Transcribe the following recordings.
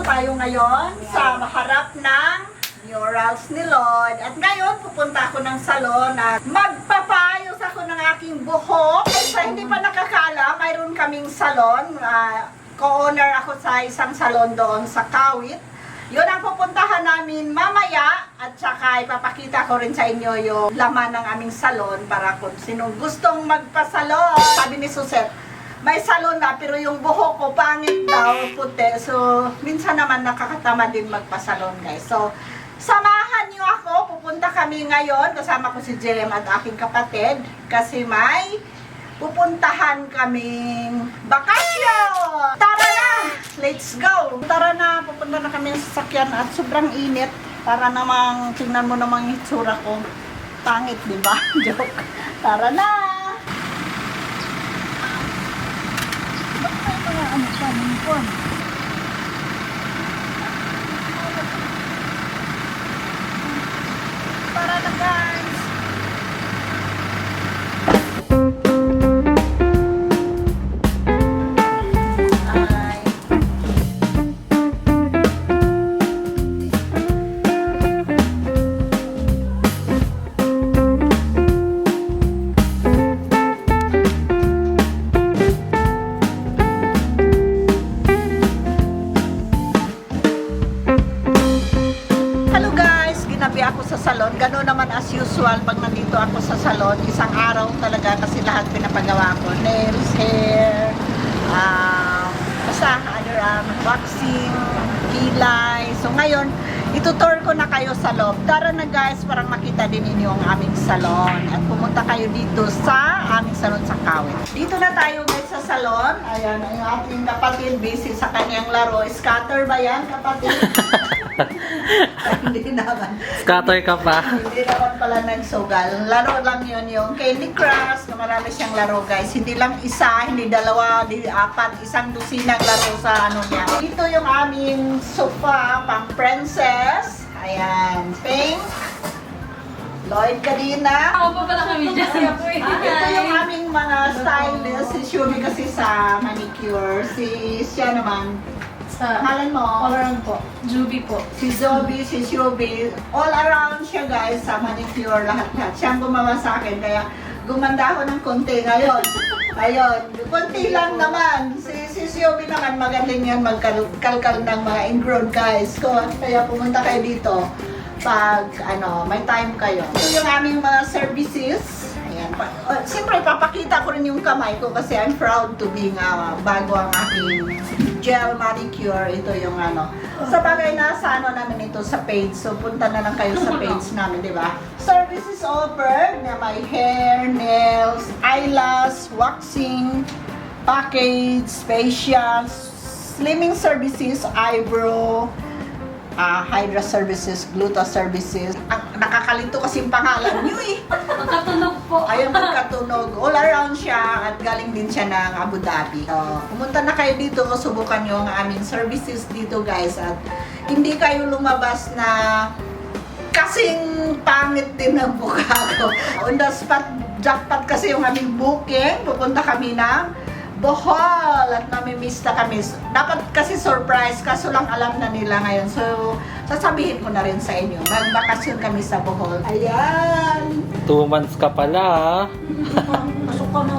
tayo ngayon sa harap ng murals ni Lord. At ngayon, pupunta ako ng salon at magpapayos ako ng aking buhok. Sa hindi pa nakakala, mayroon kaming salon. Co-owner ako sa isang salon doon sa Kawit. Yun ang pupuntahan namin mamaya. At saka ipapakita ko rin sa inyo yung laman ng aming salon para kung sinong gustong magpasalon. Sabi ni Suset, may salon na pero yung buhok ko pangit daw, puti. So, minsan naman nakakatama din magpasalon, guys. So, samahan niyo ako. Pupunta kami ngayon. Kasama ko si Jem at aking kapatid. Kasi may pupuntahan kaming bakasyon. Tara na! Let's go! Tara na, pupunta na kami sa sasakyan at sobrang init. Para namang, tingnan mo namang itsura ko. Pangit, di ba? Joke. Tara na! Tara na, guys! Salon. Gano'n naman as usual pag nandito ako sa salon, isang araw talaga kasi lahat pinapagawa ko. Nails, hair, basta waxing, kilay. So ngayon, itutour ko na kayo sa loob. Tara na guys, parang makita din ninyo ang aming salon. At pumunta kayo dito sa aming salon sa Kawit. Dito na tayo guys sa salon. Ayan, yung ating kapatid busy sa kanyang laro. Scatter ba yan kapatid? Hindi naman. Scatter ka pa. Hindi naman pala nagsugal. Laro lang yun yung Candy Crush. Marami siyang laro guys. Hindi lang isa, hindi dalawa, hindi apat. Isang dusinang laro sa ano niya. Dito yung aming sofa pang princess. Ayan. Pink. Lloyd Kadina. Ako pa pala kami dyan. Ito yung aming mga stylist. Si Shubi kasi sa manicure. Siya naman. Sa Pangalan mo? all around po. Juby po. Si Zobi, si Shubi, all around siya guys sa manicure, lahat-lahat. Siya ang gumawa sa akin, kaya gumanda ako ng konti ngayon. Ayun, konti lang naman. Si Shubi naman, magaling yan magkalkal ng mga ingrown guys ko. Kaya pumunta kayo dito pag may time kayo. Ito yung aming mga services. Ayan. Siyempre, papakita ko rin yung kamay ko kasi I'm proud to be bago ang aking gel manicure. Ito yung sa bagay nasa namin ito sa page. So, punta na lang kayo sa page namin, di ba? Services offered na may hair, nails, eyelash, waxing, package, facial, slimming services, eyebrow, Hydra services, Gluta services. Nakakalito kasi yung pangalan nyo eh. Magkatunog po. Ayaw magkatunog. All around siya at galing din siya ng Abu Dhabi. Pumunta na kayo dito, subukan nyo ang aming services dito guys. At hindi kayo lumabas na kasing pangit din ang mukha ko. On the spot, jackpot kasi yung aming booking. Pupunta kami ng Bohol at namimiss na kami. Dapat kasi surprise, kaso lang alam na nila ngayon. So, sasabihin ko na rin sa inyo. Magbakasyon kami sa Bohol. Ayan! 2 months ka pala. Pasok ka na.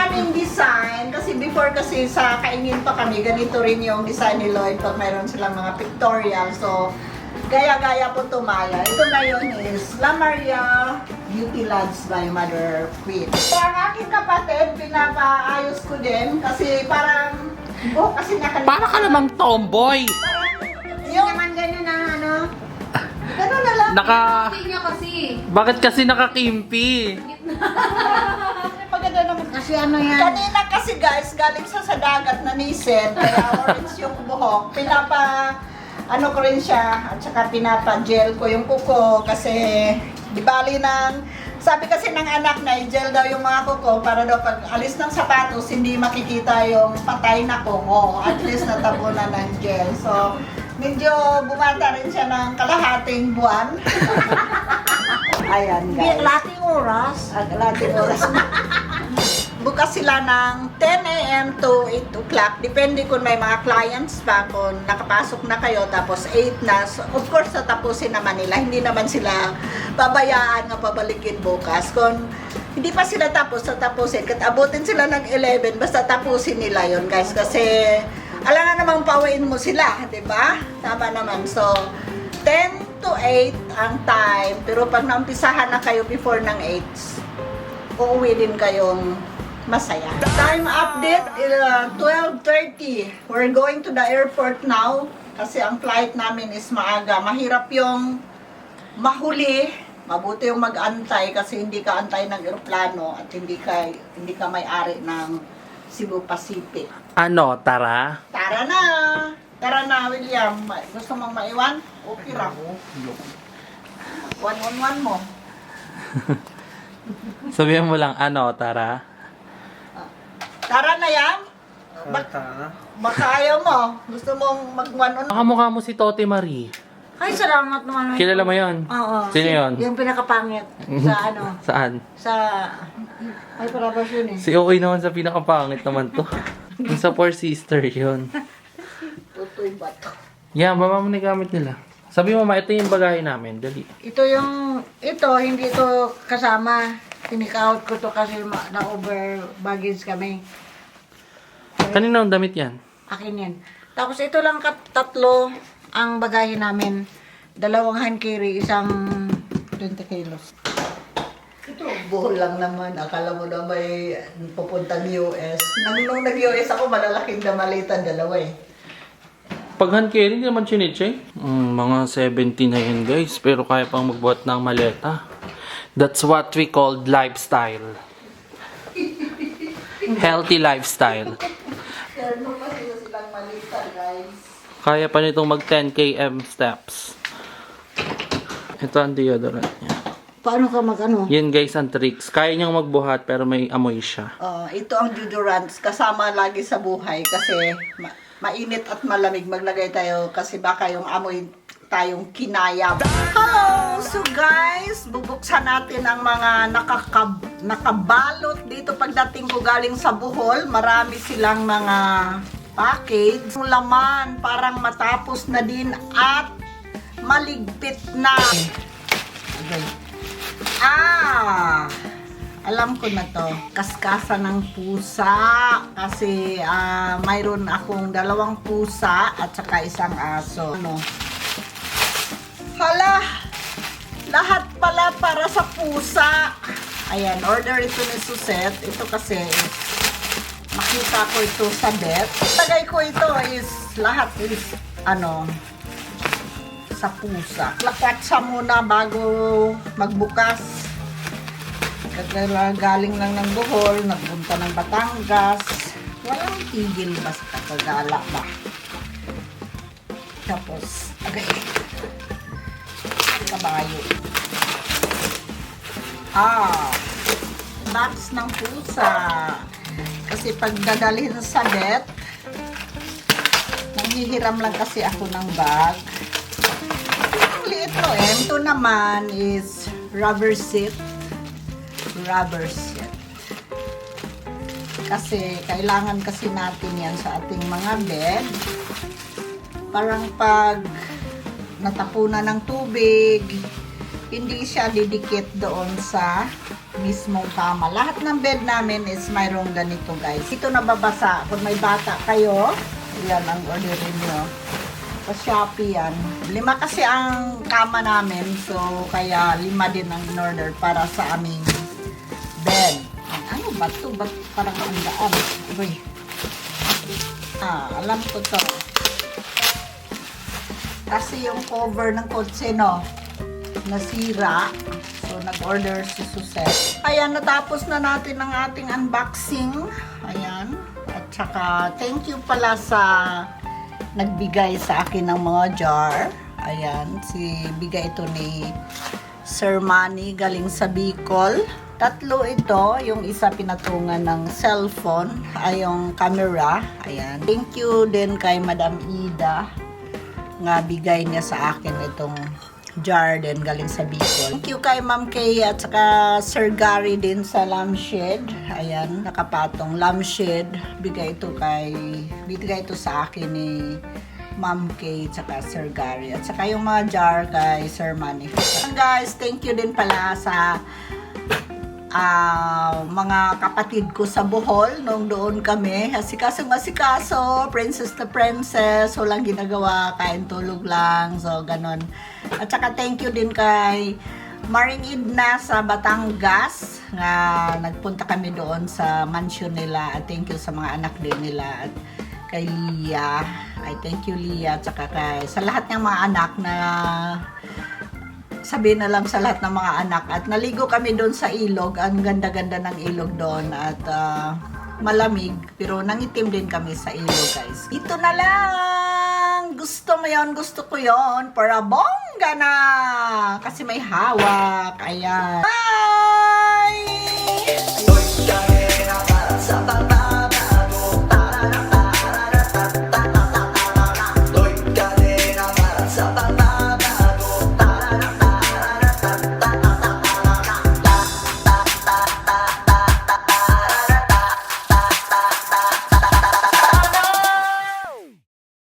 Aming design, kasi before kasi sa kaingin pa kami, ganito rin yung design ni Lloyd pag mayroon silang mga pictorial. So, gaya-gaya po tumaya. Ito ngayon is La Maria Beauty Labs by Mother Queen. So, ang aking kapatid, pinapaayos ko din kasi parang, kasi nakalito. Para ka namang tomboy. Yung naman ganun na gano'n na lang. Hindi niya kasi. Bakit kasi nakakimpi? Maganda naman kasi yan. Kanina kasi guys, galing sa dagat na nisin, kaya orange yung buhok. Ko rin siya, at saka pinapa-gel ko yung kuko kasi di bali sabi kasi ng anak na i-gel daw yung mga kuko para daw pag alis ng sapatos hindi makikita yung patay na kuko, at least natapunan ng gel. So, medyo bumata rin siya ng kalahating buwan. Ayan guys. Kalahating oras. Kalahating oras. bukas sila ng 10 a.m. to 8 o'clock. Depende kung may mga clients pa, kung nakapasok na kayo, tapos 8 na. So, of course, tatapusin naman nila. Hindi naman sila babayaan na pabalikin bukas. Kung hindi pa sila tapos, tatapusin. Kat abutin sila ng 11, basta tapusin nila yon guys. Kasi, alam na namang pawain mo sila, di ba? Tama naman. So, 10 to 8 ang time. Pero pag naumpisahan na kayo before ng 8, uuwi din kayong masaya. Time update, 12:30. We're going to the airport now. Kasi ang flight namin is maaga. Mahirap yung mahuli. Mabuti yung mag-antay kasi hindi ka antay ng eroplano at hindi ka may-ari ng Cebu Pacific. Ano, tara? Tara na! Tara na, William. Gusto mong maiwan? Okay ra. One-on-one mo. Sabihan mo lang, ano, tara? Tara na yan? Baka ayaw mo. Gusto mong mag-one-on-one? Kamukha mo si Tote Marie. Ay, salamat naman. Kilala mo yun? Oo. Sino yun? Yung pinakapangit sa ano, Saan? sa... Ay, parabas yun eh. Si Okay naman sa pinakapangit naman to. Yung sa Four Sister yun. Tutoy ba to? Yan, baba mo na yung gamit nila. Sabi mo, ma, ito yung bagahe namin. Dali. Ito, hindi ito kasama. Tinik-out ko to kasi na-over baggage kami. Kanina ang damit yan? Akin yan. Tapos ito lang tatlo ang bagahe namin. 2 hand carry, isang 20 kilos. Ito, buhol lang naman. Akala mo na may pupuntang US. Nung nag-US ako, malalaking damalitan, 2 eh. Pag hand carry, hindi naman chinitche. Mga 70 na yun, guys. Pero kaya pang magbuhat ng maleta. That's what we call lifestyle. Healthy lifestyle. Pero nung kasi silang malita, guys. Kaya pa nitong mag 10 km steps. Ito ang deodorant niya. Paano ka mag-ano? Yan guys ang tricks. Kaya niyang magbuhat pero may amoy siya. Ito ang deodorants. Kasama lagi sa buhay kasi mainit at malamig. Maglagay tayo kasi baka yung amoy tayong kinayab. Hello! So guys, bubuksan natin ang mga nakabalot dito pagdating ko galing sa Bohol. Marami silang mga package. Yung laman parang matapos na din at maligpit na. Alam ko na to. Kaskasa ng pusa. Kasi mayroon akong 2 pusa at saka isang aso. Hala! Lahat pala para sa pusa. Ayan, order ito ni Suzette. Ito kasi makita ko ito sa bet. Tagay ko ito is lahat is sa pusa. Lakwatsa muna bago magbukas. Galing lang ng Bohol, nagpunta ng Batangas. Walang tigil basta kagala ba. Tapos, kabayo. Box ng pusa. Kasi pag dadalhin sa bet, nanghihiram lang kasi ako ng bag. Ang liit no eh. Ito naman is rubber seat. Kasi kailangan kasi natin yan sa ating mga bed. Parang pag natapunan ng tubig, hindi siya didikit doon sa mismong kama. Lahat ng bed namin is mayroong ganito guys. Ito nababasa. Kung may bata kayo, yan ang orderin nyo. Sa Shopee yan. 5 kasi ang kama namin. So, kaya 5 din ang in-order para sa aming bed. Ano ba ito? Ba't parang ang daan? Uy. Alam ko to. Kasi yung cover ng kotse, nasira. So, nag-order si Suzette. Ayan, natapos na natin ang ating unboxing. Ayan. At saka, thank you pala sa nagbigay sa akin ng mga jar. Ayan. Bigay ito ni Sir Manny galing sa Bicol. 3 ito. Yung isa pinatungan ng cellphone. Ay yung camera. Ayan. Thank you din kay Madam Ida nga bigay niya sa akin itong jar din galing sa Bicol. Thank you kay Ma'am Kay at saka Sir Gary din sa lampshade. Ayan, nakapatong lampshade. Bigay ito sa akin ni Ma'am Kay at saka Sir Gary. At saka yung mga jar kay Sir Manny. Guys, thank you din pala sa mga kapatid ko sa Bohol nung doon kami. Asikaso, princess na princess, walang ginagawa, kain tulog lang, so ganon. At saka thank you din kay Maring Idna sa Batangas nga nagpunta kami doon sa mansion nila. At thank you sa mga anak din nila at kay Lia. I thank you Lia at saka sa lahat ng mga anak na sabihin na lang sa lahat ng mga anak. At naligo kami doon sa ilog. Ang ganda-ganda ng ilog doon. At malamig. Pero nangitim din kami sa ilog, guys. Ito na lang! Gusto mo yon, gusto ko yon. Para bongga na! Kasi may hawak. Ayan.